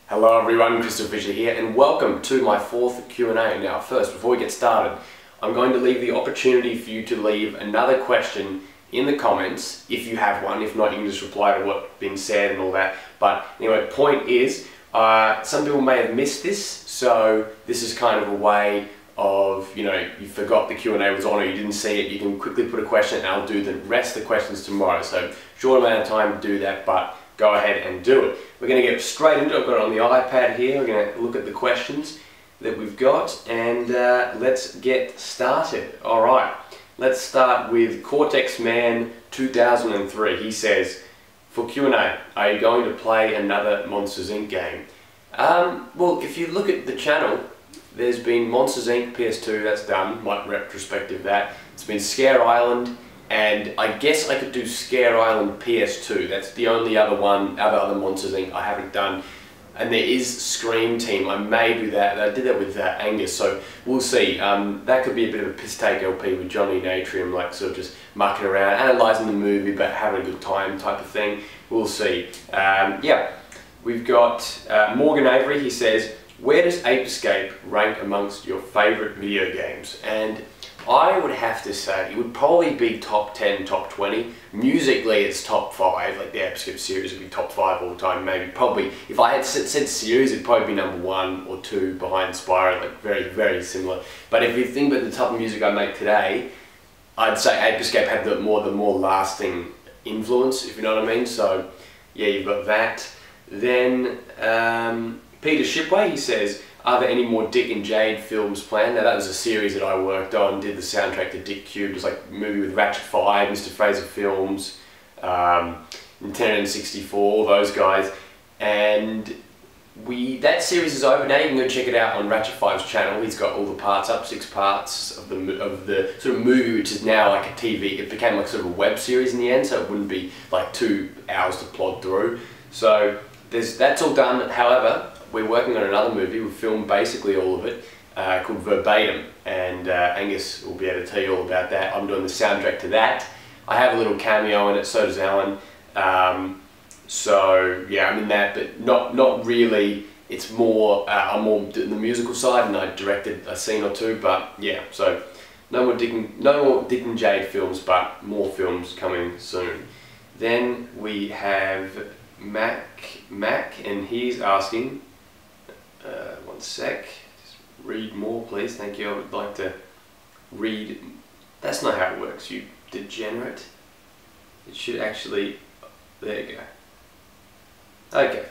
Hello everyone, CrystalFissure's here and welcome to my fourth Q&A. Now first, before we get started, I'm going to leave the opportunity for you to leave another question in the comments if you have one. If not, you can just reply to what's been said and all that. But anyway, point is, some people may have missed this, so this is kind of a way of, you forgot the Q&A was on or you didn't see it, you can quickly put a question and I'll do the rest of the questions tomorrow. So short amount of time to do that, but go ahead and do it. We're going to get straight into it. I've got it on the iPad here. We're going to look at the questions that we've got and let's get started. Alright, let's start with Cortex Man 2003. He says, for Q&A, are you going to play another Monsters Inc. game? Well, if you look at the channel, there's been Monsters Inc. PS2, that's done, like retrospective that. It's been Scare Island, and I guess I could do Scare Island PS2. That's the only other one, other Monsters Inc. I haven't done. And there is Scream Team. I may do that. I did that with Angus, so we'll see. That could be a bit of a piss take LP with Johnny and Atrium, like sort of just mucking around, analysing the movie, but having a good time type of thing. We'll see. Yeah, we've got Morgan Avery. He says, where does Ape Escape rank amongst your favourite video games? And I would have to say it would probably be top 10, top 20. Musically it's top 5, like the Ape Escape series would be top 5 all the time, maybe. Probably, if I had said series, it'd probably be number 1 or 2 behind Spyro, like very, very similar. But if you think about the type of music I make today, I'd say Ape Escape had the more lasting influence, if you know what I mean. So yeah, you've got that. Then Peter Shipway, he says, are there any more Dick and Jade films planned? Now that was a series that I worked on, did the soundtrack to Dick Cube. It was like a movie with Ratchet 5, Mr. Fraser Films, Nintendo 64, those guys. And that series is over now. You can go check it out on Ratchet 5's channel. He's got all the parts up, 6 parts of the sort of movie, which is now like a TV. It became like sort of a web series in the end, so it wouldn't be like 2 hours to plod through. So that's all done. However, we're working on another movie. We've filmed basically all of it, called Verbatim, and Angus will be able to tell you all about that. I'm doing the soundtrack to that. I have a little cameo in it, so does Alan. So yeah, I'm in that, but not really. It's more, I'm more doing the musical side, and I directed a scene or 2, but yeah, so no more Dick and Jade films, but more films coming soon. Then we have Mac, and he's asking, one sec, just read more please, thank you. I would like to read. That's not how it works, you degenerate. It should actually, there you go. Okay,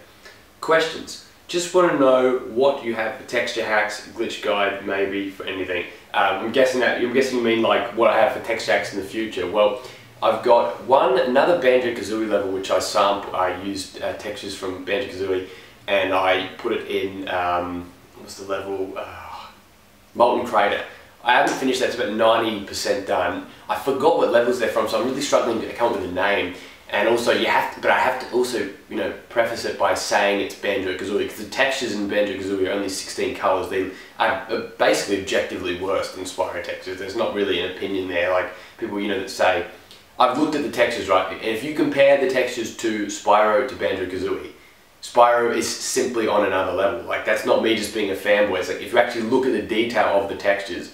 questions. Just want to know what you have for texture hacks, glitch guide, maybe for anything. I'm guessing you mean like what I have for texture hacks in the future. Well, I've got another Banjo-Kazooie level which I used textures from Banjo-Kazooie, and I put it in, what's the level? Molten Crater. I haven't finished that, it's about 90% done. I forgot what levels they're from, so I'm really struggling to come up with a name. And also I have to also, preface it by saying it's Banjo-Kazooie, because the textures in Banjo-Kazooie are only 16 colours. They are basically objectively worse than Spyro textures. There's not really an opinion there, like people, that say, I've looked at the textures, right, and if you compare the textures to Spyro to Banjo-Kazooie, Spyro is simply on another level. Like, that's not me just being a fanboy. It's like, if you actually look at the detail of the textures,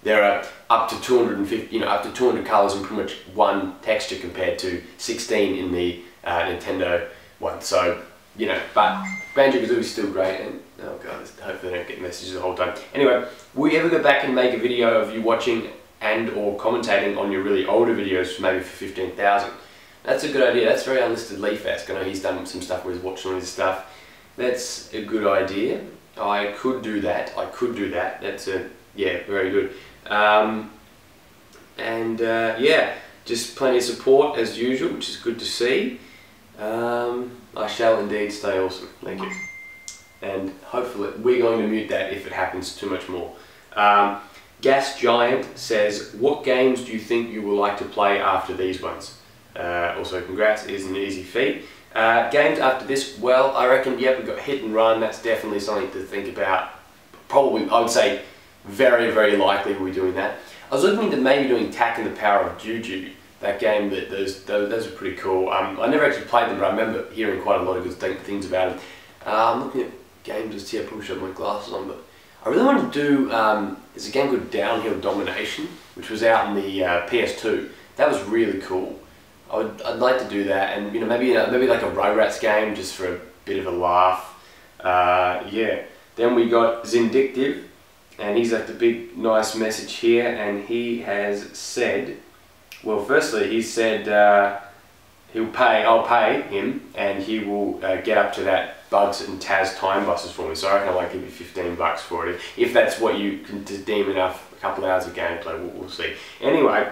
there are up to 250, up to 200 colors in pretty much one texture compared to 16 in the Nintendo one. So, but Banjo-Kazooie is still great, and oh god, hopefully I don't get messages the whole time. Anyway, will you ever go back and make a video of you watching and or commentating on your really older videos, maybe for 15,000? That's a good idea. That's very unlisted Leaf-esque. I know he's done some stuff where he's watching all his stuff. That's a good idea. I could do that. That's yeah, very good. Yeah, just plenty of support as usual, which is good to see. I shall indeed stay awesome. Thank you. And hopefully we're going to mute that if it happens too much more. Gas Giant says, what games do you think you will like to play after these ones? Also congrats, it is an easy feat. Games after this, well, I reckon, yep, we've got Hit and Run. That's definitely something to think about. Probably, I would say, very, very likely we'll be doing that. I was looking into maybe doing Tak and the Power of Juju. That game, those are pretty cool. I never actually played them, but I remember hearing quite a lot of good things about them. I'm looking at games just here. I probably should have my glasses on, but I really want to do. There's a game called Downhill Domination, which was out in the PS2. That was really cool. I'd like to do that, and maybe like a Rugrats game just for a bit of a laugh. Yeah. Then we got Zindictive, and he's left a big nice message here, and he has said, well, firstly he said I'll pay him, and he will get up to that Bugs and Taz time busters for me. So I reckon I might give you $15 for it if that's what you can deem enough. A couple of hours of gameplay, we'll see. Anyway,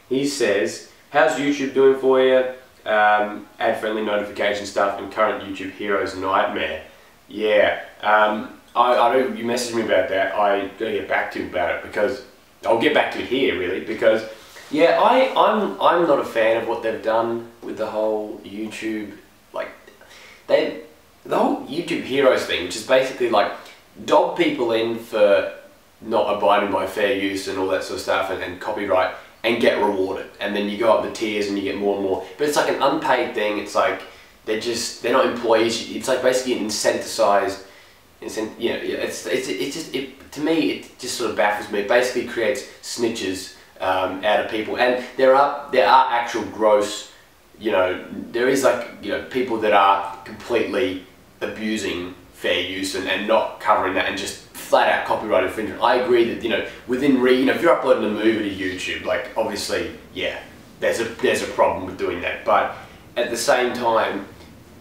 he says, how's YouTube doing for you? Ad-friendly notification stuff and current YouTube heroes nightmare. Yeah. I know you messaged me about that. I gotta get back to you about it, because I'll get back to it here really, because yeah, I'm not a fan of what they've done with the whole YouTube, like the whole YouTube heroes thing, which is basically like dog people in for not abiding by fair use and all that sort of stuff, and copyright, and get rewarded, and then you go up the tiers and you get more and more. But it's like an unpaid thing. It's like they're not employees. It's like basically an incentivized. To me, it just sort of baffles me. It basically creates snitches out of people, and there are actual gross, there is like people that are completely abusing fair use and not covering that, and just flat out copyright infringement. I agree that within if you're uploading a movie to YouTube, like obviously yeah, there's a problem with doing that, but at the same time,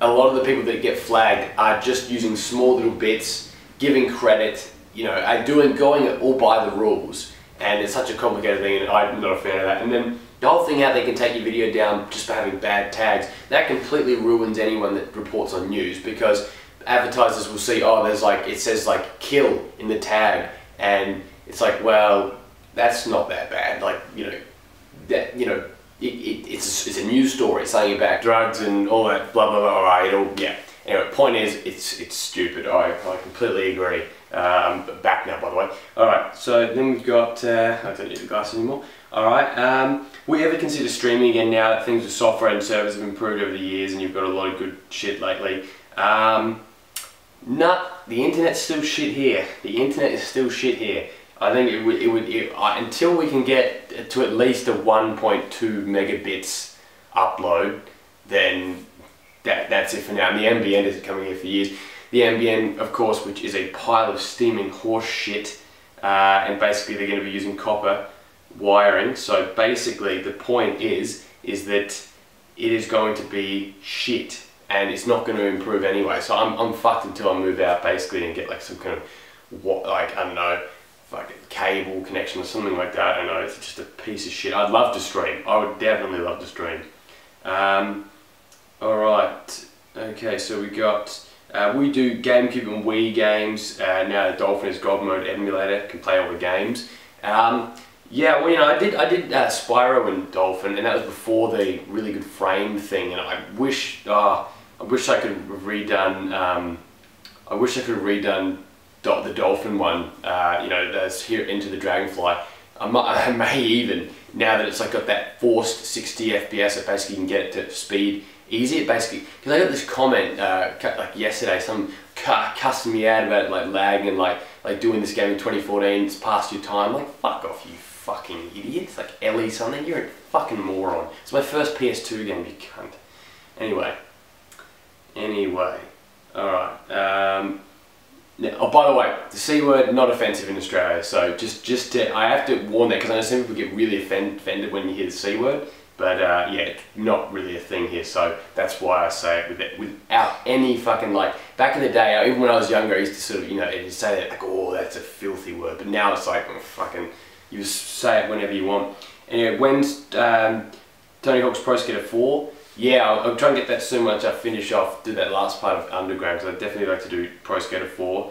a lot of the people that get flagged are just using small little bits, giving credit, going all by the rules, and it's such a complicated thing, and I'm not a fan of that. And then the whole thing how they can take your video down just for having bad tags, that completely ruins anyone that reports on news, because advertisers will see, oh, it says like kill in the tag, and it's like, well, that's not that bad, it's a news story saying about drugs and all that blah blah blah. Alright, Anyway, point is, it's stupid. I completely agree. I'm back now, by the way. Alright, so then we've got I don't need the glasses anymore. Alright, will you ever consider streaming again now that things with software and servers have improved over the years and you've got a lot of good shit lately? Nah, the internet's still shit here. The internet is still shit here. I think until we can get to at least a 1.2 megabits upload, then that's it for now. And the NBN isn't coming here for years. The NBN, of course, which is a pile of steaming horse shit, and basically they're going to be using copper wiring. So basically the point is that it is going to be shit, and it's not going to improve anyway. So I'm fucked until I move out basically and get like some kind of I don't know, fucking cable connection or something like that. I don't know, it's just a piece of shit. I'd love to stream. I would definitely love to stream. Alright, okay, so we got, we do GameCube and Wii games. Now the Dolphin is God Mode emulator, can play all the games. Yeah, well, I did Spyro and Dolphin, and that was before the really good frame thing, and I wish I could have redone, the Dolphin one, that's here Into the Dragonfly. I may even, now that it's like got that forced 60 FPS, I basically can get it to speed easy. It basically, because I got this comment like yesterday, some cussing me out about like lag and like doing this game in 2014, it's past your time. Like, fuck off, you fucking idiot. It's like Ellie something, you're a fucking moron. It's my first PS2 game, you cunt. Anyway, alright. Now, oh, by the way, the C word, not offensive in Australia, so I have to warn that, because I know some people get really offended when you hear the C word, but yeah, it's not really a thing here, so that's why I say it without any fucking, like, back in the day, even when I was younger, I used to sort of, you'd say that, like, oh, that's a filthy word, but now it's like, oh, fucking, you just say it whenever you want. Anyway, when's Tony Hawk's Pro Skater 4? Yeah, I'll try and get that soon once I finish off, do that last part of Underground, because I'd definitely like to do Pro Skater 4.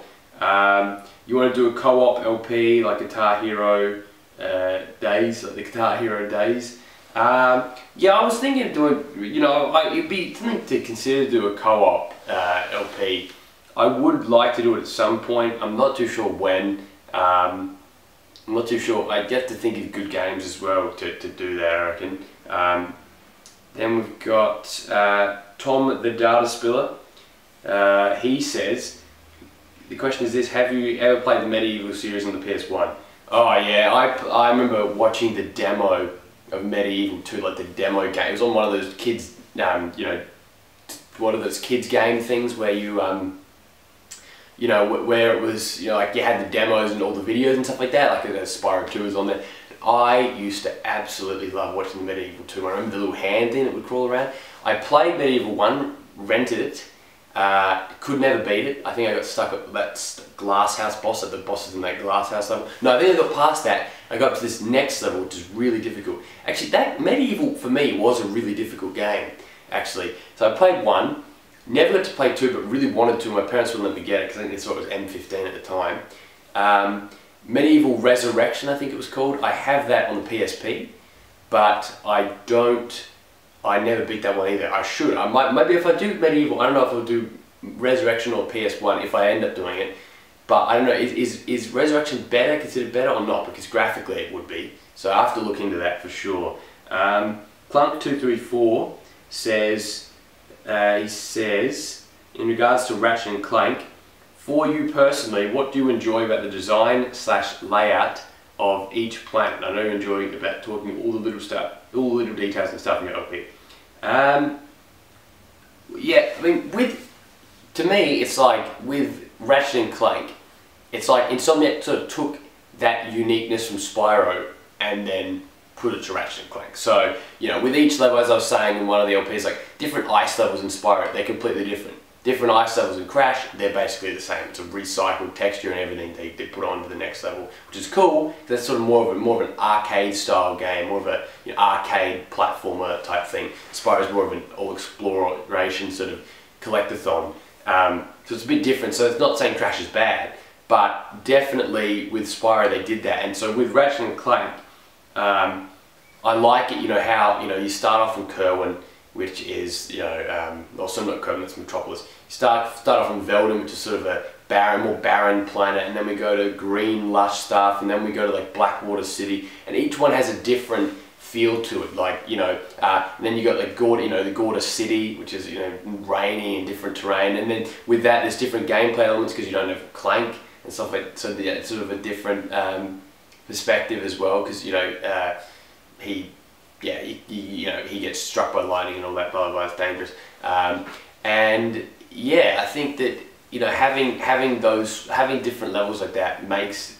You want to do a co-op LP, like Guitar Hero Days, like the Guitar Hero Days? Yeah, I was thinking of doing, it'd be something to consider to do a co-op LP. I would like to do it at some point. I'm not too sure when. I'm not too sure. I'd have to think of good games as well to do that, I reckon. Then we've got Tom the Data Spiller. He says, the question is this: have you ever played the Medieval series on the PS1? Oh yeah, I remember watching the demo of Medieval 2, like the demo game. It was on one of those kids, you know, one of those kids game things where you, you know, where it was, you know, like you had the demos and all the videos and stuff like that. Like Spyro 2 was on there. I used to absolutely love watching the Medieval 2. I remember the little hand thing that would crawl around. I played Medieval 1, rented it. Could never beat it. I think I got stuck at that glass house boss, at the bosses in that glass house level. No, I think I got past that. I got up to this next level, which is really difficult. Actually, that Medieval for me was a really difficult game, actually. So I played 1, never got to play 2, but really wanted to. My parents wouldn't let me get it because I think they thought it was M15 at the time. Medieval Resurrection, I think it was called. I have that on the PSP, but I never beat that one either. I should. I might, maybe if I do Medieval, I don't know if I'll do Resurrection or PS1 if I end up doing it. But I don't know, is Resurrection considered better or not? Because graphically it would be. So I have to look into that for sure. Clunk234 says, he says, in regards to Ratchet and Clank, for you personally, what do you enjoy about the design / layout of each planet? I know you enjoy about talking all the little stuff, all the little details and stuff in your OP. Yeah, I mean, to me, it's like with Ratchet and Clank, it's like Insomniac sort of took that uniqueness from Spyro and then put it to Ratchet and Clank. So, you know, with each level, as I was saying in one of the LPs, like different ice levels in Spyro, they're completely different. Different ice levels in Crash, they're basically the same. It's a recycled texture and everything they put on to the next level, which is cool. That's sort of more of an arcade style game, more of a, you know, arcade platformer type thing. Spyro's more of an all exploration sort of collectathon. So it's a bit different. So it's not saying Crash is bad, but definitely with Spyro they did that. And so with Ratchet and Clank, I like it. You know how, you know, you start off in Kerwin, which is, you know, or somewhat Kerwin, that's Metropolis. You start off in Veldin, which is sort of a more barren planet, and then we go to green, lush stuff, and then we go to like Blackwater City, and each one has a different feel to it. Like, you know, and then you got like the Gorda City, which is, you know, rainy and different terrain, and then with that there's different gameplay elements because you don't have Clank and stuff like that. So yeah, it's sort of a different perspective as well, because, you know, he gets struck by lightning and all that, blah blah blah, it's dangerous. And yeah, I think that, you know, having different levels like that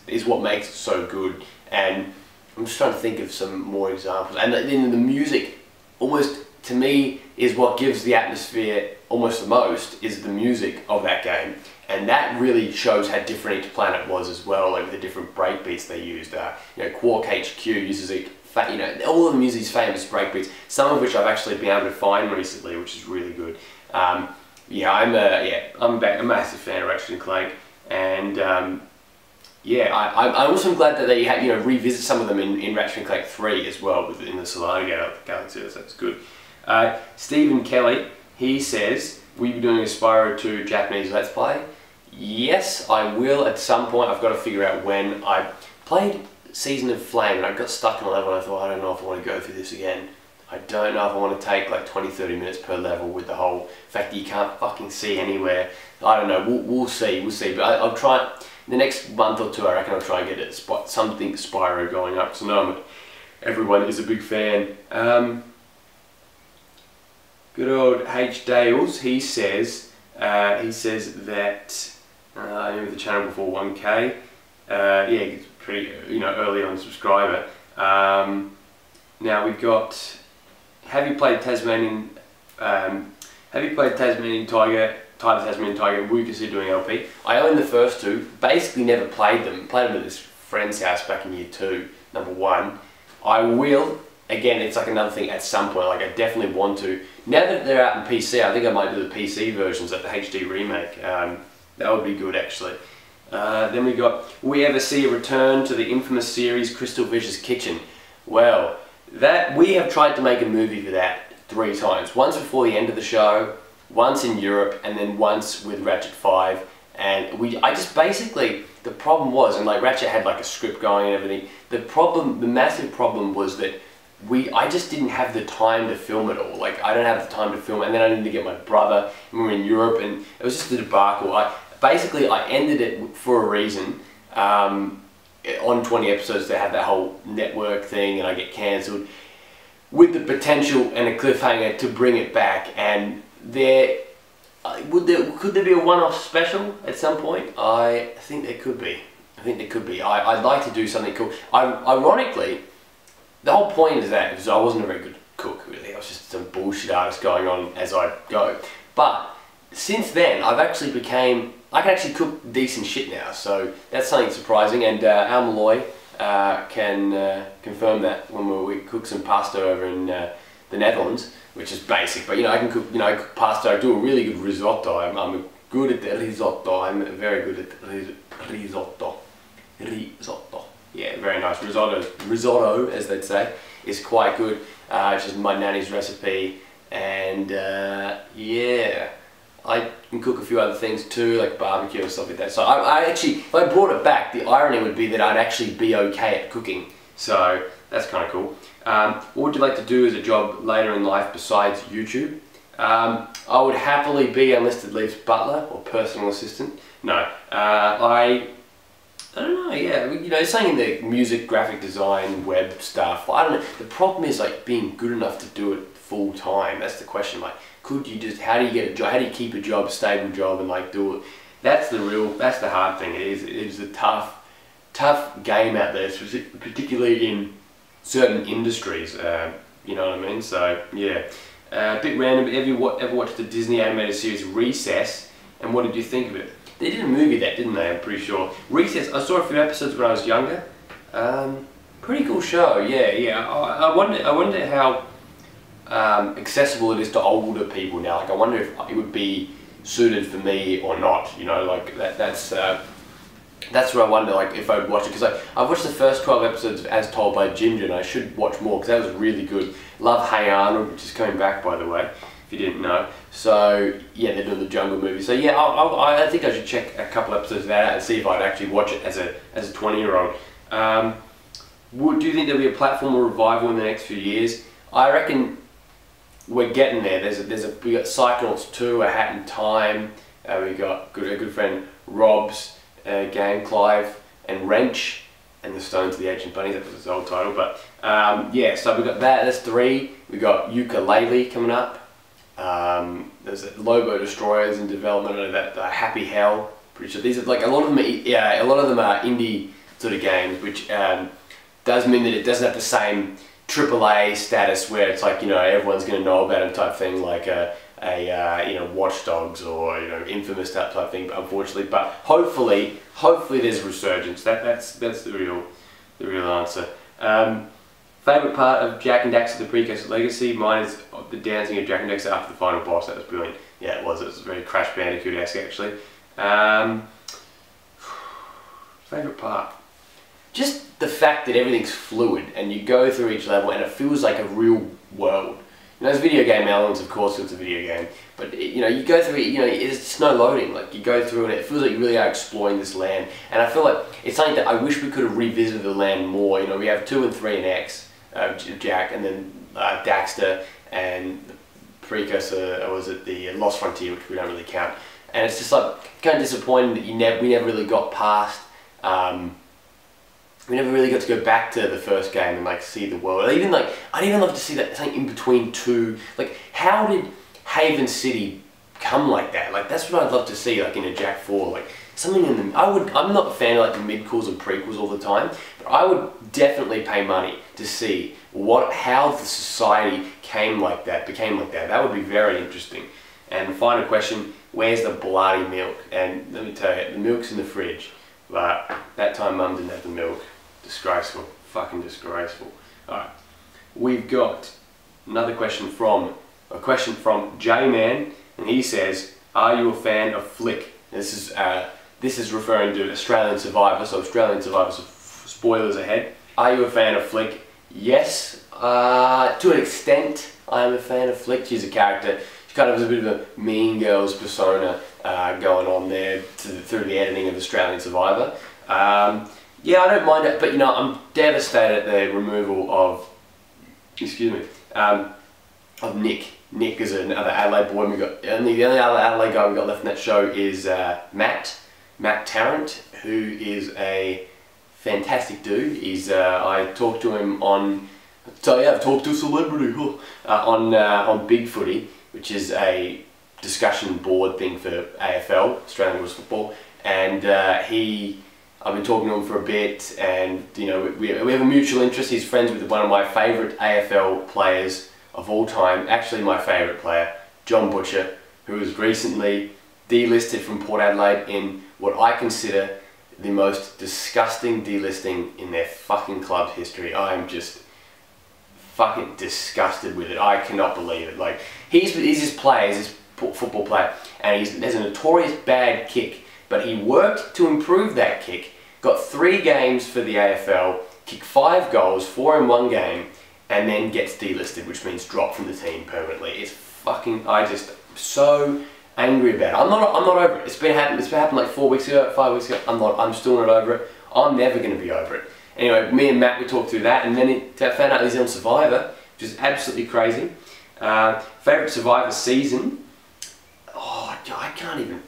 is what makes it so good. And I'm just trying to think of some more examples. And then the music, almost to me, is what gives the atmosphere almost the most, is the music of that game. And that really shows how different each planet was as well, like the different breakbeats they used. You know, Quark HQ uses you know, all of the music's famous breakbeats, some of which I've actually been able to find recently, which is really good. Yeah, I'm a massive fan of Ratchet and Clank, and yeah, I'm also glad that they had, you know, revisit some of them in Ratchet and Clank 3 as well, in the Solana Galaxy, so that's good. Stephen Kelly, he says, will you be doing a Spyro 2 Japanese Let's Play? Yes, I will at some point. I've got to figure out when. I played Season of Flame and I got stuck in a level and I thought, I don't know if I want to go through this again. I don't know if I want to take like 20-30 minutes per level with the whole fact that you can't fucking see anywhere. I don't know, we'll see, but I'll try, in the next month or two I reckon I'll try and get something Spyro going up, so no, everyone is a big fan. Good old H. Dales, he says that, I remember the channel before 1K, yeah, it's pretty, you know, early on subscriber. Now we've got, have you played Tasmanian Tiger, Tasmanian Tiger, will you consider doing LP? I own the first two, basically never played them at this friend's house back in year 2, number 1. I will, again, it's like another thing at some point, like I definitely want to. Now that they're out in PC, I think I might do the PC versions, like the HD remake. That would be good actually. Then we got, will we ever see a return to the infamous series CrystalFissure's Kitchen? Well, that we have tried to make a movie for that 3 times. Once before the end of the show, once in Europe, and then once with Ratchet 5. And I just basically, the problem was, and like Ratchet had like a script going and everything, the massive problem was that I just didn't have the time to film it all. Like, I don't have the time to film, and then I needed to get my brother, and we were in Europe, and it was just a debacle. Basically, I ended it for a reason. On 20 episodes, they had that whole network thing, and I get cancelled, with the potential and a cliffhanger to bring it back. And could there be a one-off special at some point? I think there could be. I'd like to do something cool. Ironically, the whole point is that because I wasn't a very good cook, really. I was just some bullshit artist going on as I go. But since then, I can actually cook decent shit now. So that's something surprising. And Al Malloy can confirm that when we cook some pasta over in the Netherlands, which is basic. But I can cook. I cook pasta. I do a really good risotto. I'm good at the risotto. I'm very good at risotto. Yeah, very nice. Risotto, as they'd say, is quite good. It's just my nanny's recipe, and yeah, I can cook a few other things too, like barbecue and stuff like that. So I actually, if I brought it back, the irony would be that I'd actually be okay at cooking. So that's kind of cool. What would you like to do as a job later in life besides YouTube? I would happily be enlisted leaves butler or personal assistant. No, I don't know, yeah, saying in the music, graphic design, web stuff, I don't know. The problem is like being good enough to do it full time. That's the question. Like, could you just, how do you get a job? How do you keep a job, stable job, and like do it? That's the hard thing. It is a tough game out there, particularly in certain industries. You know what I mean? So yeah, a bit random. Ever watched the Disney animated series Recess? And what did you think of it? They did a movie that, didn't they? I'm pretty sure. Recess, I saw a few episodes when I was younger. Pretty cool show, yeah. I wonder how accessible it is to older people now. Like, I wonder if it would be suited for me or not. Like that's where I wonder, like, if I would watch it. Because I've watched the first 12 episodes of As Told by Ginger, and I should watch more because that was really good. Love Hey Arnold, which is coming back, by the way, if you didn't know. So yeah, they're doing the Jungle movie. So yeah, I think I should check a couple episodes of that out and see if I'd actually watch it as a 20-year-old. Do you think there'll be a platform or revival in the next few years? I reckon we're getting there. We got Psychonauts 2, A Hat in Time. We got a good friend Rob's game, Clive and Wrench, and the Stones of the Ancient Bunnies. That was his old title. But yeah, so we got that. That's 3. We got Ukulele coming up. There's Lobo Destroyers in development. I know that Happy Hell. Pretty sure these are like a lot of them are indie sort of games, which does mean that it doesn't have the same AAA status where it's like everyone's going to know about them type thing, like Watch Dogs or Infamous type thing. But unfortunately, but hopefully there's a resurgence. That's the real answer. Favourite part of Jak and Daxter the Precursor Legacy? Mine is the dancing of Jak and Daxter after the final boss. That was brilliant. Yeah, it was. It was very Crash Bandicoot-esque, actually. Favourite part? Just the fact that everything's fluid and you go through each level and it feels like a real world. There's video game elements, of course, it's a video game, but you go through it, it's no loading. Like, you go through and it feels like you really are exploring this land. And I feel like it's something that I wish we could have revisited the land more. We have 2 and 3 and X. Jak, and then Daxter, and the Precursor, or was it the Lost Frontier, which we don't really count. And it's just like kind of disappointing that we never really got past. We never really got to go back to the first game and like see the world. I'd even love to see that something in between 2. Like, how did Haven City come like that? Like, that's what I'd love to see, like in a Jak 4. Like, something in the. I'm not a fan of like the mid-calls and prequels all the time, but I would definitely pay money to see how the society became like that. That would be very interesting. And final question: where's the bloody milk? And let me tell you, the milk's in the fridge. But that time, Mum didn't have the milk. Disgraceful, fucking disgraceful. All right, we've got another question from J-Man, and he says, "Are you a fan of Flick?" This is referring to Australian Survivor, so Australian Survivor, so spoilers ahead. Are you a fan of Flick? Yes, to an extent I am a fan of Flick. She's a character, she kind of has a bit of a Mean Girls persona going on there through the editing of Australian Survivor. Yeah, I don't mind it, but I'm devastated at the removal of excuse me, of Nick. Nick is another Adelaide boy. The only other Adelaide guy we got left in that show is Matt Tarrant, who is a fantastic dude. He's I talked to him on. So yeah, I've talked to a celebrity on Big Footy, which is a discussion board thing for AFL, Australian Rules Football, and I've been talking to him for a bit, and you know we have a mutual interest. He's friends with one of my favourite AFL players of all time, actually my favourite player, John Butcher, who was recently delisted from Port Adelaide in what I consider the most disgusting delisting in their fucking club's history. I am just fucking disgusted with it. I cannot believe it. Like, he's his player, he's his football player, and he has a notorious bad kick, but he worked to improve that kick, got 3 games for the AFL, kicked 5 goals, 4 in 1 game, and then gets delisted, which means dropped from the team permanently. It's fucking, I just so angry about it. I'm not over it. It's been happening like 4 weeks ago, 5 weeks ago. I'm still not over it. I'm never going to be over it. Anyway, me and Matt, we talked through that, and then I found out he's on Survivor, which is absolutely crazy. Favourite Survivor season? Oh, I can't even.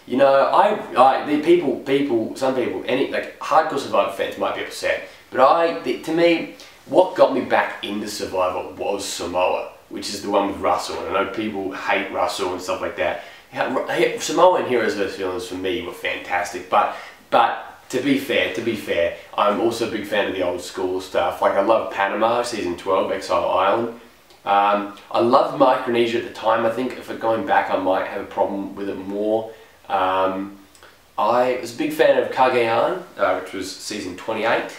You know, some people, any like hardcore Survivor fans might be upset, but to me, what got me back into Survivor was Samoa, which is the one with Russell. And I know people hate Russell and stuff like that. Samoa and Heroes vs. Villains for me were fantastic, but to be fair, I'm also a big fan of the old school stuff. Like, I love Panama, season 12, Exile Island. I loved Micronesia at the time. I think if going back, I might have a problem with it more. I was a big fan of Cagayan, which was season 28.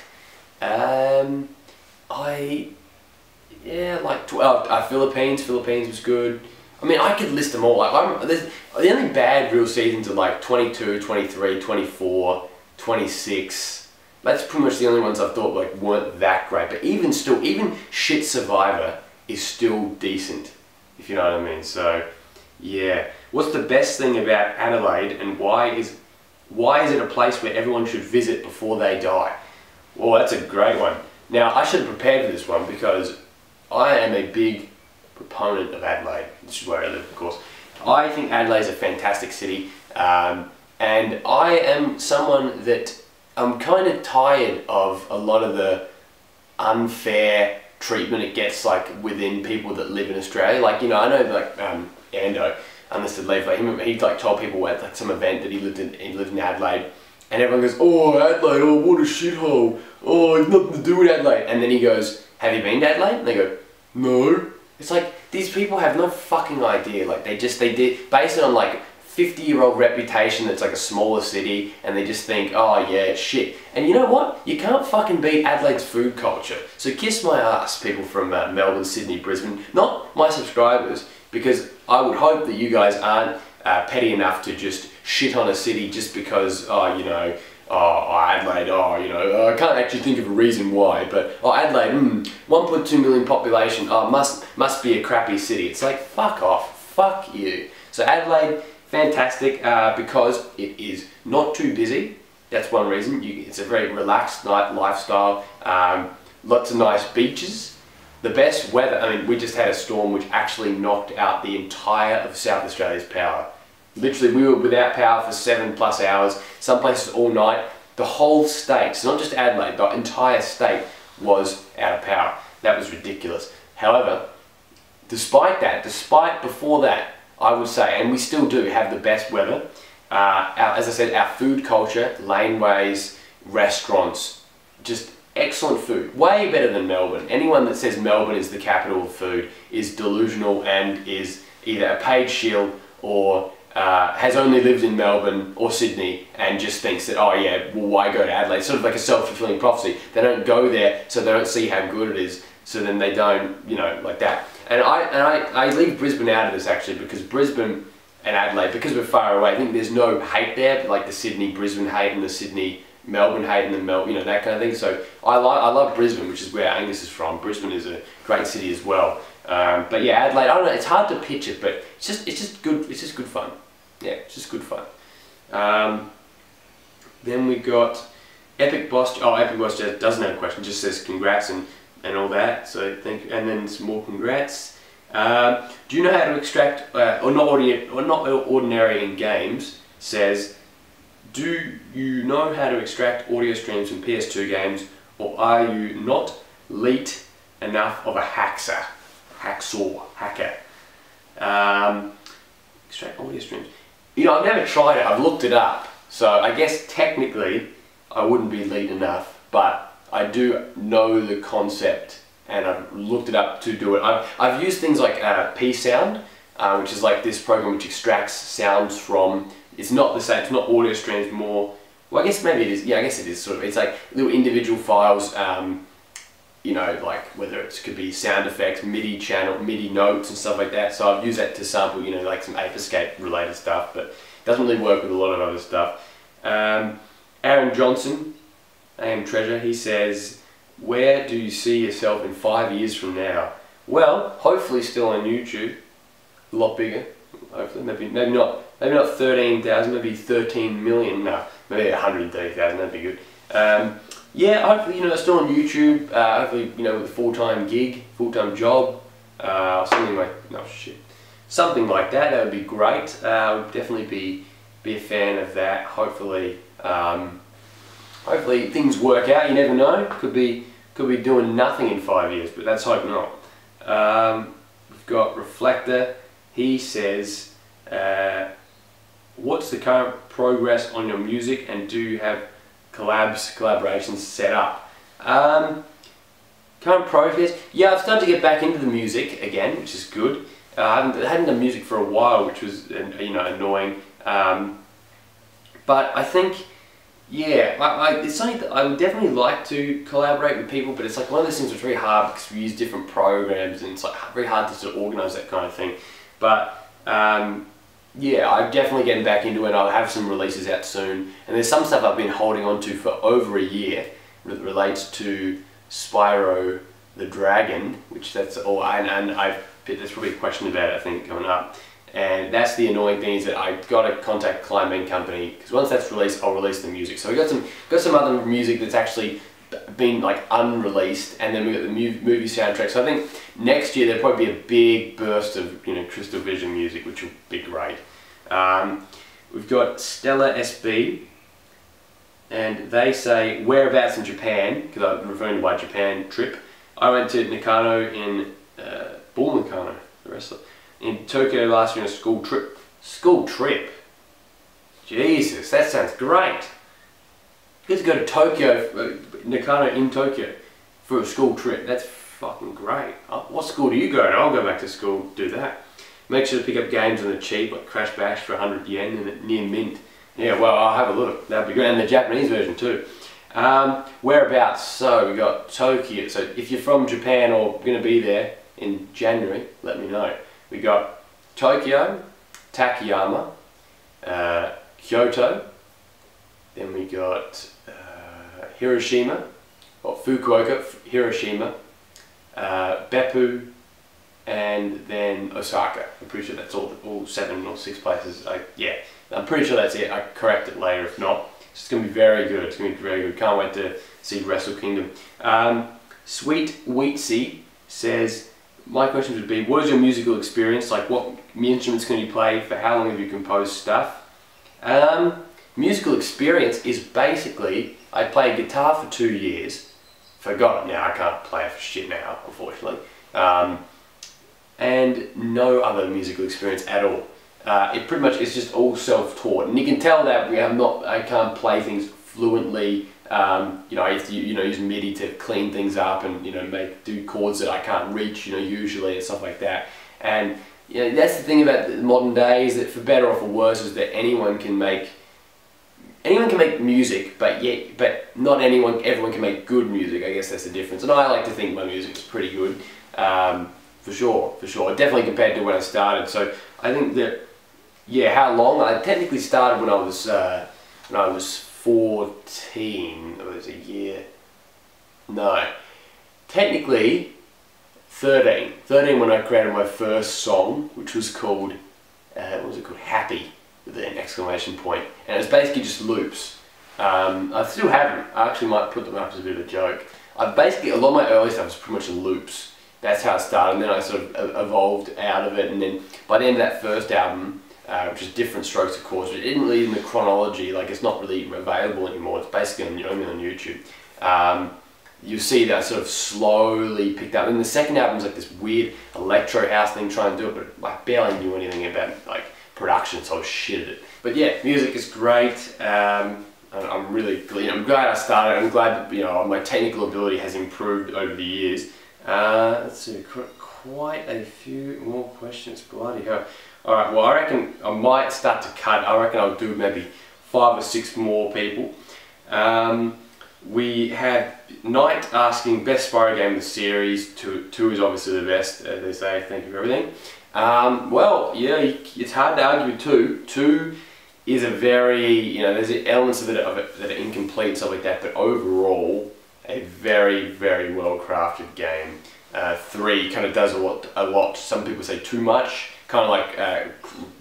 Philippines was good. I mean, I could list them all. Like, the only bad real seasons are like 22, 23, 24, 26. That's pretty much the only ones I've thought like weren't that great. But even still, even shit Survivor is still decent, if you know what I mean. So, yeah. What's the best thing about Adelaide, and why is it a place where everyone should visit before they die? Well, that's a great one. Now, I should have prepared for this one because I am a big proponent of Adelaide. This is where I live, of course. I think Adelaide is a fantastic city, and I am someone that I'm kind of tired of a lot of the unfair treatment it gets, like, within people that live in Australia. Like, you know, I know, like, Ando, Unlisted Leaf, like, he like told people at like some event that he lived in Adelaide, and everyone goes, "Oh, Adelaide, oh, what a shithole, oh, it's nothing to do with Adelaide." And then he goes, "Have you been to Adelaide?" And they go, "No." It's like, these people have no fucking idea. Like, they did, based on like 50-year-old reputation that's like a smaller city, and they just think, "Oh yeah, shit." And you know what? You can't fucking beat Adelaide's food culture. So kiss my ass, people from Melbourne, Sydney, Brisbane. Not my subscribers, because I would hope that you guys aren't petty enough to just shit on a city just because, Adelaide, I can't actually think of a reason why, but, Adelaide, 1.2 million population, must be a crappy city. It's like, fuck off, fuck you. So Adelaide, fantastic, because it is not too busy. That's one reason. It's a very relaxed lifestyle, lots of nice beaches. The best weather, I mean, we just had a storm which actually knocked out the entire of South Australia's power. Literally, we were without power for 7+ hours, some places all night. The whole state, so not just Adelaide, the entire state was out of power. That was ridiculous. However, despite before that, I would say, and we still do have the best weather, as I said, our food culture, laneways, restaurants, just excellent food, way better than Melbourne. Anyone that says Melbourne is the capital of food is delusional and is either a paid shield or has only lived in Melbourne or Sydney and just thinks that, oh yeah, well, why go to Adelaide? It's sort of like a self-fulfilling prophecy. They don't go there, so they don't see how good it is, so then they don't, like that. And I leave Brisbane out of this actually, because Brisbane and Adelaide, because we're far away, I think there's no hate there, like the Sydney-Brisbane hate and the Sydney-Melbourne hate and the that kind of thing. So I love Brisbane, which is where Angus is from. Brisbane is a great city as well. But yeah, Adelaide, I don't know, it's hard to picture, but it's just good fun. Yeah, it's just good fun. Then we got Epic Boss. Oh, Epic Boss doesn't have a question, just says congrats, and and all that. So thank you, and then some more congrats. Do you know how to extract, or not ordinary in games, says, do you know how to extract audio streams from PS2 games, or are you not elite enough of a hacker? Extract audio streams. You know, I've never tried it, I've looked it up, so I guess technically I wouldn't be elite enough, but I do know the concept and I've looked it up to do it. I've used things like P-Sound, which is like this program which extracts sounds from, it's not the same, it's not audio streams, more, well I guess maybe it is, yeah I guess it is sort of, it's like little individual files, you know, like whether it could be sound effects, MIDI channel, MIDI notes and stuff like that. So I've used that to sample, you know, like some Ape Escape related stuff, but it doesn't really work with a lot of other stuff. Aaron Johnson, AM Treasure, he says, where do you see yourself in 5 years from now? Well, hopefully still on YouTube, a lot bigger, hopefully, maybe not 13,000, maybe 13 million, no, maybe 130,000, that'd be good. Yeah, hopefully, you know, still on YouTube, hopefully, you know, with a full-time gig, full-time job, something like, no shit, something like that, that would be great. I would definitely be a fan of that. Hopefully, hopefully things work out, you never know, could be doing nothing in 5 years, but let's hope not. We've got Reflector, he says, what's the current progress on your music and do you have collaborations set up? Current progress, yeah, I've started to get back into the music again, which is good. I hadn't done music for a while, which was, you know, annoying. But I think, yeah, it's something that I would definitely like to collaborate with people, but it's like one of those things that's very hard because we use different programs and it's like very hard to sort of organise that kind of thing. But yeah, I'm definitely getting back into it. I'll have some releases out soon, and there's some stuff I've been holding on to for over a year that relates to Spyro the Dragon, which that's all, and there's probably a question about it I think coming up. And that's the annoying thing, is that I've got to contact Climb Main Company, because once that's released, I'll release the music. So we got some other music that's actually been like unreleased, and then we got the movie soundtrack. So I think next year there'll probably be a big burst of, you know, CrystalFissure's music, which will be great. We've got Stella SB, and they say whereabouts in Japan, because I'm referring to my Japan trip. I went to Nakano in Bull Nakano, the wrestler, in Tokyo last year on a school trip. School trip? Jesus, that sounds great. You get to go to Tokyo, Nakano in Tokyo, for a school trip. That's fucking great. What school do you go to? I'll go back to school, do that. Make sure to pick up games on the cheap, like Crash Bash for 100 yen and near mint. Yeah, well, I'll have a look. That'd be great. And the Japanese version too. Whereabouts? So we got Tokyo. So if you're from Japan or going to be there in January, let me know. We got Tokyo, Takayama, Kyoto. Then we got Hiroshima, or Fukuoka, Hiroshima, Beppu, and then Osaka. I'm pretty sure that's all 7 or 6 places. Yeah, I'm pretty sure that's it. I correct it later if not. It's going to be very good. It's going to be very good. Can't wait to see Wrestle Kingdom. Sweet Wheatsy says, my question would be, what is your musical experience? Like, what instruments can you play? For how long have you composed stuff? Musical experience is basically, I played guitar for 2 years. Forgot it now. I can't play it for shit now, unfortunately. And no other musical experience at all. It pretty much is just all self-taught, and you can tell that I can't play things fluently. You know, I have to, you know, use MIDI to clean things up, and you know, do chords that I can't reach, you know, usually, and stuff like that. And you know, that's the thing about the modern days, that for better or for worse, is that anyone can make music, but not everyone can make good music. I guess that's the difference. And I like to think my music is pretty good. For sure. Definitely compared to when I started. So I think that, yeah, how long? I technically started when I was 14. It was a year. No, technically 13. 13 when I created my first song, which was called, what was it called? Happy, with an exclamation point. And it was basically just loops. I still have them. I actually might put them up as a bit of a joke. I've basically, a lot of my early stuff was pretty much loops. That's how it started, and then I sort of evolved out of it, and then by the end of that first album, which is Different Strokes of Chords, it didn't really in the chronology, like it's not really available anymore, it's basically only on YouTube. You'll see that I sort of slowly picked up, and the second album's like this weird electro house thing trying to do it, but I barely knew anything about like production, so I was shit at it. But yeah, music is great. I'm really, I'm glad I started. I'm glad that my technical ability has improved over the years. Let's see, quite a few more questions. Bloody hell! All right, well I reckon I might start to cut. I reckon I'll do maybe 5 or 6 more people. We have Knight asking best Spyro game of the series. 2 is obviously the best, as they say. Thank you for everything. Well, yeah, it's hard to argue with 2. 2 is a very, there's elements of it that are incomplete and stuff like that, but overall, a very, very well crafted game. 3 kind of does a lot. Some people say too much, kind of like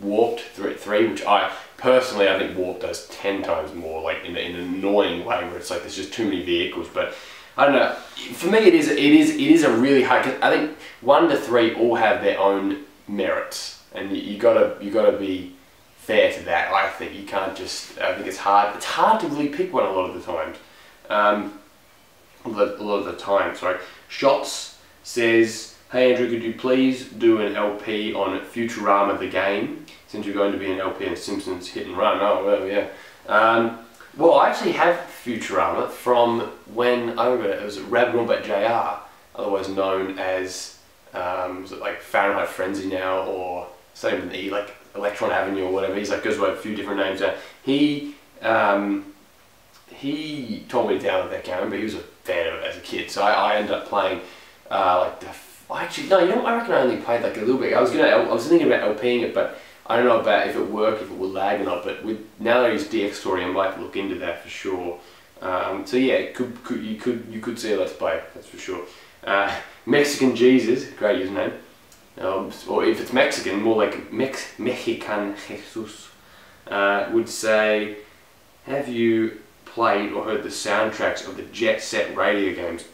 Warped 3, which I think Warped does 10 times more, like in an annoying way, where it's like there's just too many vehicles. But I don't know. For me, it is a really hard. Cause I think 1 to 3 all have their own merits, and you gotta be fair to that. I think you can't just. I think it's hard. It's hard to really pick one a lot of the times. A lot of the time. Sorry. Shots says, "Hey Andrew, could you please do an LP on Futurama the game? Since you're going to be an LP on Simpsons Hit and Run." Oh well, yeah. Well, I actually have Futurama from when I remember it was Rabbit Wombat JR, otherwise known as was it like Fahrenheit Frenzy now, or same with E, like Electron Avenue or whatever. He's like goes by a few different names now. He told me to download that game, but he was a fan of it as a kid, so I ended up playing actually no, I reckon I only played like a little bit. I was thinking about LPing it, but I don't know about if it worked, if it would lag or not. But now that he's DX Story, I might look into that for sure. So yeah, you could see a Let's Play, that's for sure. Mexican Jesus, great username. Or if it's Mexican, more like Mexican Jesus, would say, have you played or heard the soundtracks of the Jet Set radio games?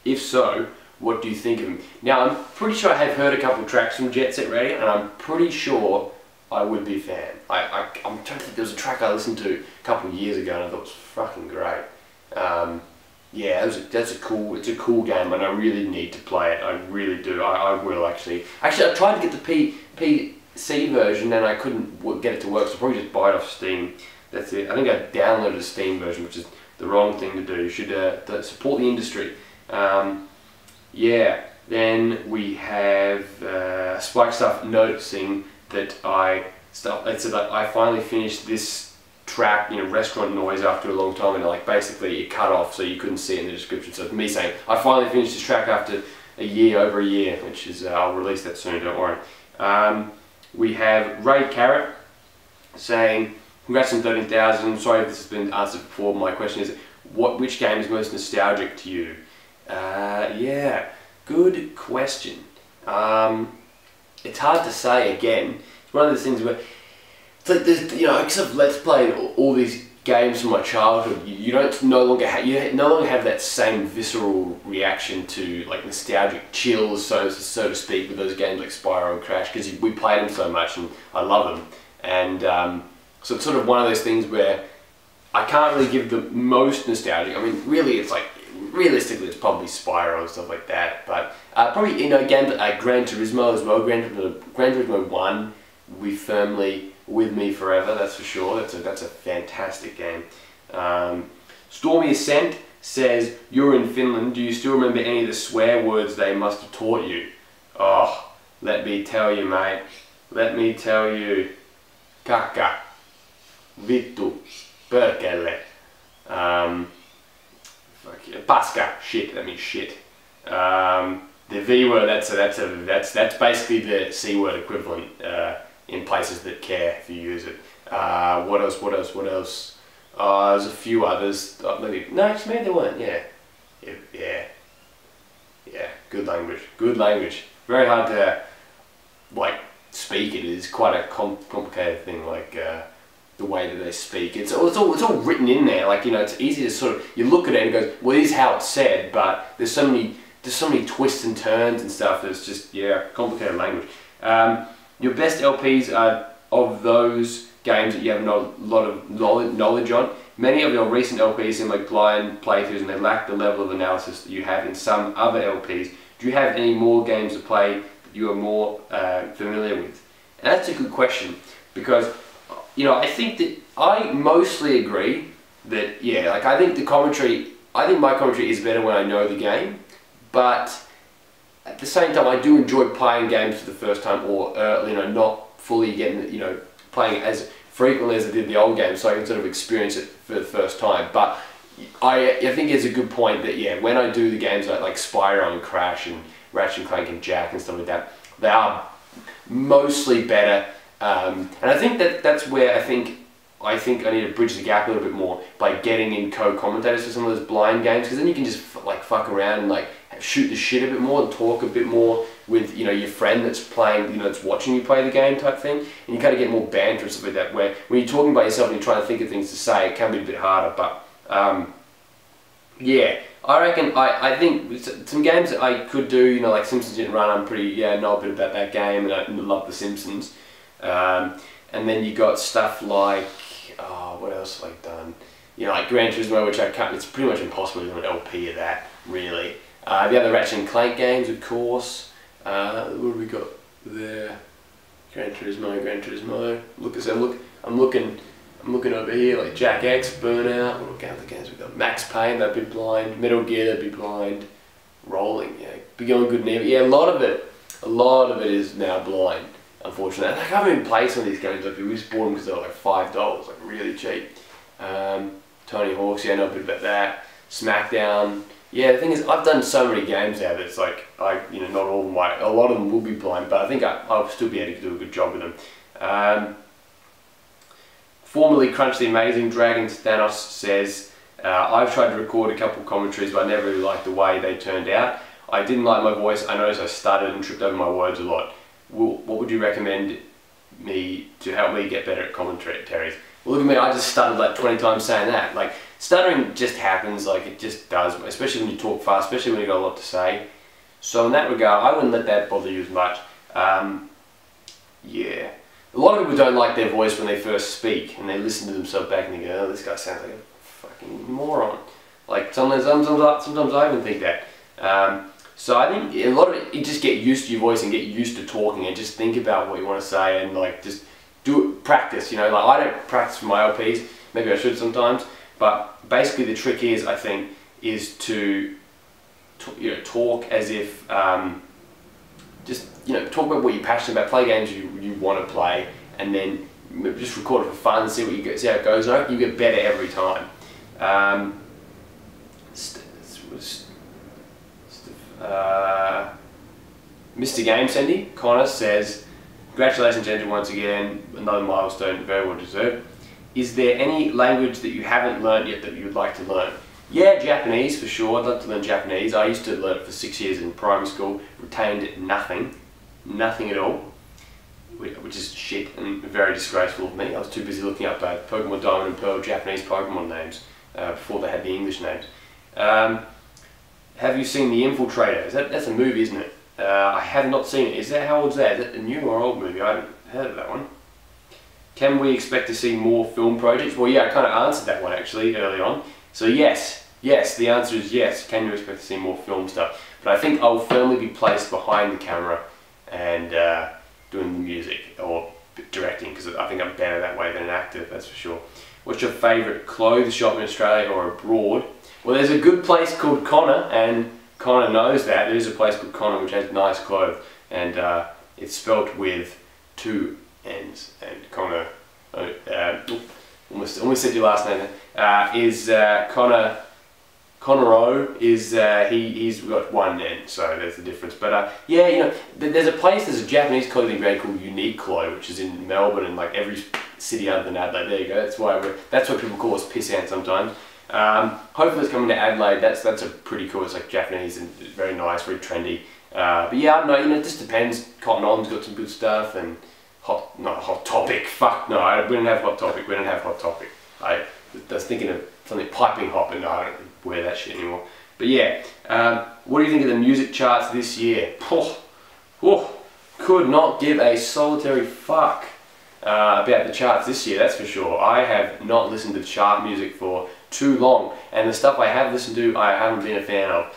If so, what do you think of them? Now, I'm pretty sure I have heard a couple tracks from Jet Set Radio, and I'm pretty sure I would be a fan. I'm trying to think, there was a track I listened to a couple of years ago and I thought it was fucking great. Yeah, it's a cool game, and I really need to play it. I really do. I will actually. Actually, I tried to get the PC version and I couldn't get it to work, so I'll probably just buy it off Steam. That's it. I think I downloaded a Steam version, which is the wrong thing to do. You should support the industry. Yeah. Then we have Spike Stuff noticing that it said that I finally finished this track, restaurant noise, after a long time, and like basically it cut off so you couldn't see it in the description. So it's me saying I finally finished this track after over a year, which is I'll release that soon, don't worry. We have Ray Carrot saying, congrats on 13,000. Sorry if this has been answered before. My question is, which game is most nostalgic to you? Yeah, good question. It's hard to say. Again, it's one of those things where it's like there's, except for Let's Play all these games from my childhood, you no longer have that same visceral reaction to like nostalgic chills, so to speak, with those games like Spyro and Crash, because we played them so much and I love them. And so it's sort of one of those things where I can't really give the most nostalgic. I mean, really, it's like, realistically, it's probably Spyro and stuff like that. But probably, games like Gran Turismo as well. Gran Turismo 1 will be firmly with me forever, that's for sure. That's a fantastic game. Stormy Ascent says, you're in Finland, do you still remember any of the swear words they must have taught you? Oh, let me tell you, mate. Let me tell you. Kaka. Vittu. Perkele. Paska. Shit, that means shit. The V word, that's basically the C word equivalent in places that care if you use it. What else? There's a few others. Maybe there weren't. Yeah. Good language. Very hard to speak it. It's quite a complicated thing. the way that they speak. It's all written in there. Like, you know, it's easy to sort of, you look at it and go, well, this is how it's said, but there's so many twists and turns and stuff. That's just, yeah, complicated language. Your best LPs are of those games that you have a lot of knowledge on. Many of your recent LPs seem like blind playthroughs, and they lack the level of analysis that you have in some other LPs. Do you have any more games to play that you are more familiar with? And that's a good question, because, you know, I think that I mostly agree that, yeah, like I think my commentary is better when I know the game, but at the same time I do enjoy playing games for the first time, or you know, not fully getting, you know, playing it as frequently as I did the old game, so I can sort of experience it for the first time. But I think it's a good point that, yeah, when I do the games like Spyro and Crash and Ratchet and Clank and Jack and stuff like that, they are mostly better. And I think that's where I think I need to bridge the gap a little bit more by getting in co-commentators for some of those blind games, because then you can just like fuck around and like shoot the shit a bit more and talk a bit more with, you know, your friend that's playing, you know, that's watching you play the game type thing, and you kind of get more banter and stuff like that, where when you're talking by yourself and you're trying to think of things to say, it can be a bit harder. But yeah, I reckon I think some games that I could do, you know, like Simpsons Didn't Run, I'm pretty, yeah, know a bit about that game, and I love The Simpsons. And then you got stuff like, oh, what else have I done? You know, like Gran Turismo, which I can't, it's pretty much impossible to do an LP of that, really. The other Ratchet and Clank games, of course. What have we got there? Gran Turismo. I'm looking over here, like Jack X, Burnout. What other games we got? Max Payne, that'd be blind. Metal Gear, that'd be blind. Rolling, yeah. Beyond Good and Evil. Yeah, a lot of it is now blind, unfortunately. Like, I haven't even played some of these games. Like, we just bought them because they were like $5, like really cheap. Tony Hawk's, yeah, I know a bit about that. Smackdown. Yeah, the thing is, I've done so many games now that it's like, you know, not all of them, a lot of them will be blind, but I think I'll still be able to do a good job with them. Formerly Crunch the Amazing Dragons Thanos says, I've tried to record a couple of commentaries, but I never really liked the way they turned out. I didn't like my voice. I noticed I stuttered and tripped over my words a lot. What would you recommend me to help me get better at commentaries? Well, look at me, I just stuttered like 20 times saying that. Like, stuttering just happens, like it just does, especially when you talk fast, especially when you've got a lot to say. So in that regard, I wouldn't let that bother you as much. Yeah. A lot of people don't like their voice when they first speak, and they listen to themselves back and they go, oh, this guy sounds like a fucking moron. Like, sometimes I even think that. So I think a lot of it, you just get used to your voice and get used to talking and just think about what you want to say and like just practice, you know. Like, I don't practice for my LPs, maybe I should sometimes, but basically the trick is, I think, is to you know, talk as if, just, you know, talk about what you're passionate about, play games you want to play, and then just record it for fun, see how it goes, and I reckon you get better every time. Mr. Game Sandy, Connor says, congratulations, Andrew, once again, another milestone, very well deserved. Is there any language that you haven't learned yet that you would like to learn? Yeah, Japanese for sure. I'd like to learn Japanese. I used to learn it for 6 years in primary school, retained nothing at all, which is shit and very disgraceful of me. I was too busy looking up Pokemon Diamond and Pearl Japanese Pokemon names before they had the English names. Have you seen The Infiltrator? That's a movie, isn't it? I have not seen it. How old is that? Is that a new or old movie? I haven't heard of that one. Can we expect to see more film projects? Well, yeah, I kind of answered that one actually early on. So yes, the answer is yes. Can you expect to see more film stuff? But I think I'll firmly be placed behind the camera and doing the music or directing, because I think I'm better that way than an actor, that's for sure. What's your favourite clothes shop in Australia or abroad? Well, there's a good place called Connor, and Connor knows that. There is a place called Connor which has nice clothes, and it's spelt with 2 N's. And Connor, almost said your last name there, is Connor. Connor is he's got 1 N, so there's the difference. But yeah, you know, there's a Japanese clothing brand called Uniqlo, which is in Melbourne and like every city other than Adelaide. There you go. That's why people call us pissant sometimes. Hopefully it's coming to Adelaide. That's a pretty cool. It's like Japanese and very nice, very trendy. But yeah, I don't know. You know, it just depends. Cotton On's got some good stuff, and not hot topic, fuck no, we don't have hot topic, we don't have hot topic. I was thinking of something piping hot, but no, I don't wear that shit anymore. But yeah, what do you think of the music charts this year? Could not give a solitary fuck about the charts this year, that's for sure. I have not listened to chart music for too long, and the stuff I have listened to, I haven't been a fan of.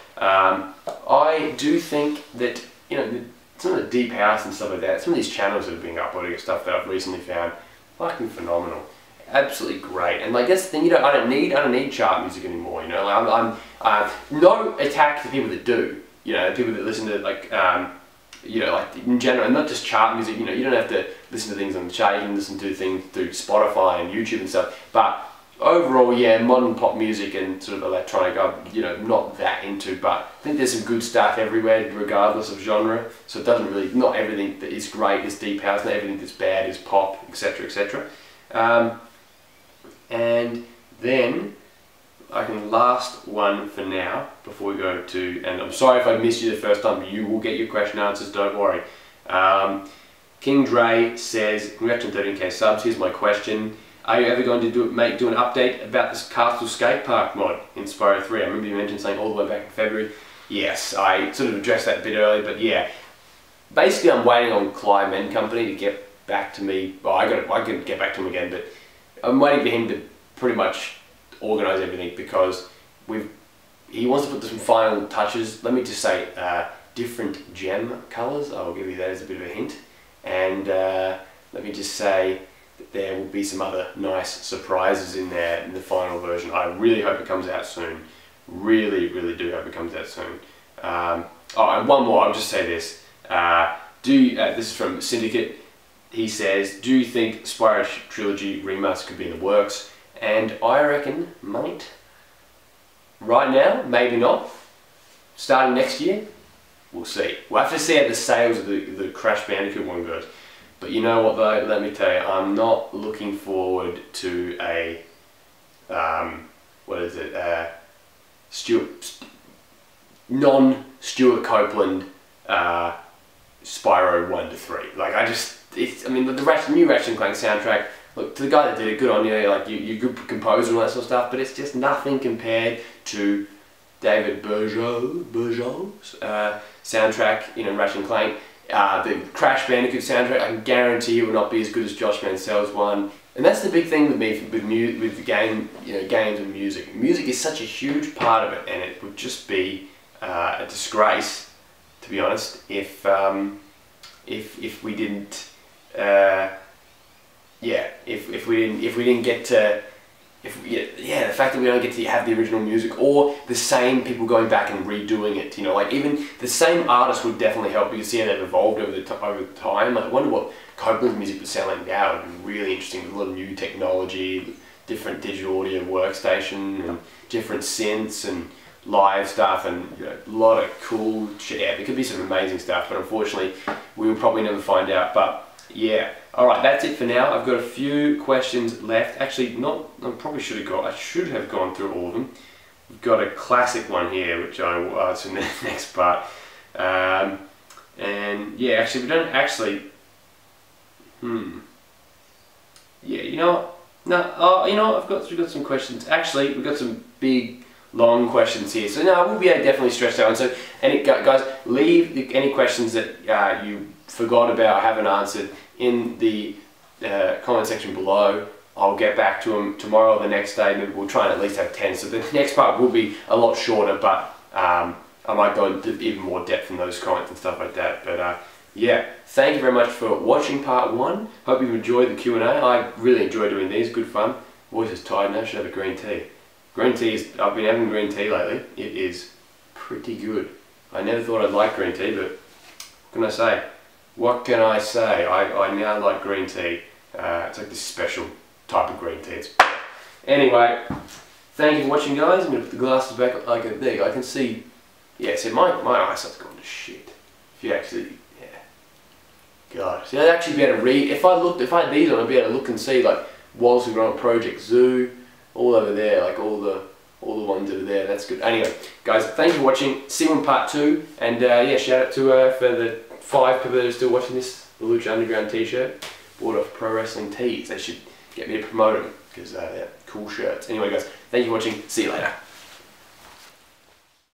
I do think that, you know, some of the deep house and stuff like that, some of these channels that have been uploading stuff that I've recently found, fucking phenomenal. Absolutely great. And like, that's the thing, you know, I don't need chart music anymore, you know. Like, I'm no attack to people that do, you know, people that listen to like, you know, like in general, and not just chart music, you know, you don't have to listen to things on the chart, you can listen to things through Spotify and YouTube and stuff, but overall, yeah, modern pop music and sort of electronic, I'm, you know, not that into, but I think there's some good stuff everywhere, regardless of genre, so it doesn't really, not everything that is great is deep house, not everything that's bad is pop, etc, etc. And then, I can last one for now, before we go to, and I'm sorry if I missed you the first time, but you will get your question answers, don't worry. KingDre says, congrats on 13k subs, here's my question. Are you ever going to do an update about this Castle Skate Park mod in Spyro 3? I remember you mentioned something all the way back in February. Yes, I sort of addressed that a bit earlier, but yeah. Basically, I'm waiting on Clive and Company to get back to me. Well, I could get back to him again, but I'm waiting for him to pretty much organise everything, because he wants to put some final touches. Let me just say, different gem colours. I will give you that as a bit of a hint. And let me just say that there will be some other nice surprises in there in the final version. I really hope it comes out soon. Really, really do hope it comes out soon. Oh, and one more, I'll just say this. This is from Syndicate. He says, do you think Spyro Trilogy Remaster could be in the works? And I reckon, mate, right now, maybe not. Starting next year, we'll see. We'll have to see how the sales of the Crash Bandicoot one goes. But you know what though, let me tell you, I'm not looking forward to a, non-Stuart Copeland Spyro 1 to 3. Like, I mean, the new Ratchet & Clank soundtrack, look, to the guy that did it, good on you, like, you're a good composer and all that sort of stuff, but it's just nothing compared to David Bourgeau's soundtrack, you know, Ratchet & Clank. The Crash Bandicoot soundtrack, I can guarantee it will not be as good as Josh Mansell's one. And that's the big thing with me with the game, you know, games and music. Music is such a huge part of it, and it would just be a disgrace, to be honest, if we didn't, if we didn't get to. The fact that we don't get to have the original music, or the same people going back and redoing it, you know, like even the same artist would definitely help. You see how they've evolved over time. Like, I wonder what Copeland's music would sound like now. It would be really interesting with a lot of new technology, different digital audio workstation, and different synths and live stuff, and, you know, a lot of cool shit. Yeah, there could be some amazing stuff, but unfortunately, we will probably never find out. But yeah. Alright, that's it for now. I've got a few questions left. Actually, I should have gone through all of them. We've got a classic one here, which I will answer in the next part. And yeah, actually, we don't actually... Yeah, you know what? No, you know what? We've got some questions. Actually, we've got some big, long questions here. So no, we'll be definitely stressed out. And so, guys, leave any questions that you forgot about, haven't answered, in the comment section below. I'll get back to them tomorrow or the next day. Maybe we'll try and at least have 10. So the next part will be a lot shorter, but I might go into even more depth in those comments and stuff like that. But yeah, thank you very much for watching part 1. Hope you've enjoyed the Q&A. I really enjoy doing these, good fun. Voice is tired now, should have a green tea. Green tea I've been having green tea lately. It is pretty good. I never thought I'd like green tea, but what can I say? What can I say? I now like green tea. It's like this special type of green tea. Anyway, thank you for watching, guys. I'm going to put the glasses back. There you go. I can see. Yeah, see, my eyesight's gone to shit. If you actually, yeah. God. See, I'd actually be able to read. If I had these on, I'd be able to look and see, like, Wallace and Gromit Project Zoo, all over there, like all the ones that are there. That's good. Anyway, guys, thank you for watching. See you in part 2. And yeah, shout out to for the 5 people that are still watching this, the Lucha Underground t-shirt. bought off Pro Wrestling Tees. They should get me to promote them because they're cool shirts. Anyway guys, thank you for watching. See you later.